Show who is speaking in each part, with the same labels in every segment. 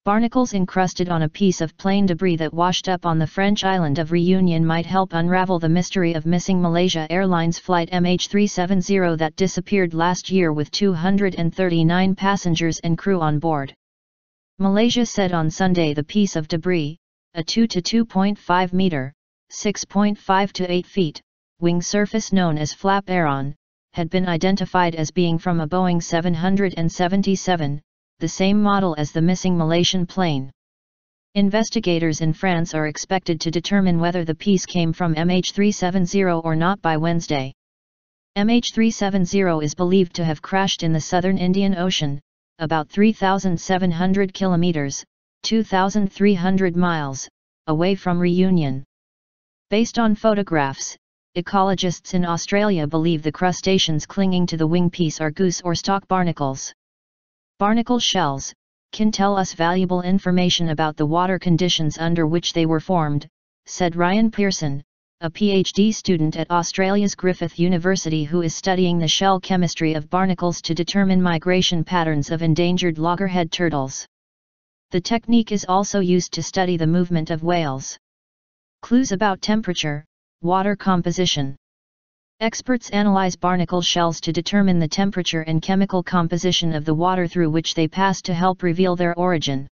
Speaker 1: Barnacles encrusted on a piece of plane debris that washed up on the French island of Reunion might help unravel the mystery of missing Malaysia Airlines flight MH370 that disappeared last year with 239 passengers and crew on board. Malaysia said on Sunday the piece of debris, a 2 to 2.5 meter, 6.5 to 8 feet, wing surface known as flaperon, had been identified as being from a Boeing 777, the same model as the missing Malaysian plane. Investigators in France are expected to determine whether the piece came from MH370 or not by Wednesday. MH370 is believed to have crashed in the southern Indian Ocean, about 3,700 kilometers, 2,300 miles, away from Reunion. Based on photographs, ecologists in Australia believe the crustaceans clinging to the wing piece are goose or stalk barnacles. Barnacle shells can tell us valuable information about the water conditions under which they were formed, said Ryan Pearson, a PhD student at Australia's Griffith University who is studying the shell chemistry of barnacles to determine migration patterns of endangered loggerhead turtles. The technique is also used to study the movement of whales. Clues about temperature, water composition. Experts analyze barnacle shells to determine the temperature and chemical composition of the water through which they pass to help reveal their origin.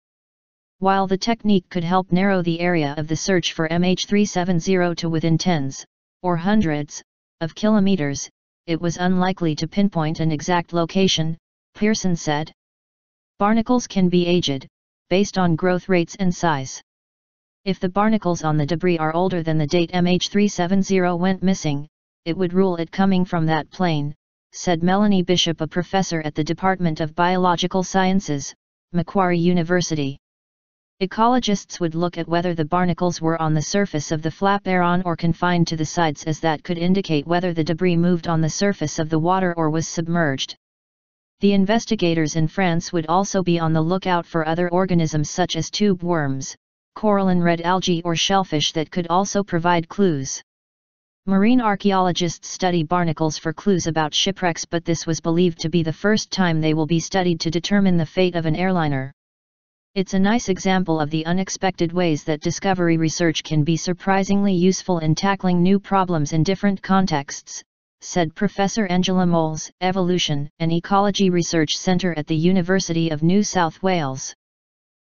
Speaker 1: While the technique could help narrow the area of the search for MH370 to within tens, or hundreds, of kilometers, it was unlikely to pinpoint an exact location, Pearson said. Barnacles can be aged, based on growth rates and size. If the barnacles on the debris are older than the date MH370 went missing, it would rule it coming from that plane, said Melanie Bishop, a professor at the Department of Biological Sciences, Macquarie University. Ecologists would look at whether the barnacles were on the surface of the flaperon or confined to the sides, as that could indicate whether the debris moved on the surface of the water or was submerged. The investigators in France would also be on the lookout for other organisms such as tube worms, coralline red algae or shellfish that could also provide clues. Marine archaeologists study barnacles for clues about shipwrecks, but this was believed to be the first time they will be studied to determine the fate of an airliner. It's a nice example of the unexpected ways that discovery research can be surprisingly useful in tackling new problems in different contexts, said Professor Angela Moles, Evolution and Ecology Research Centre at the University of New South Wales.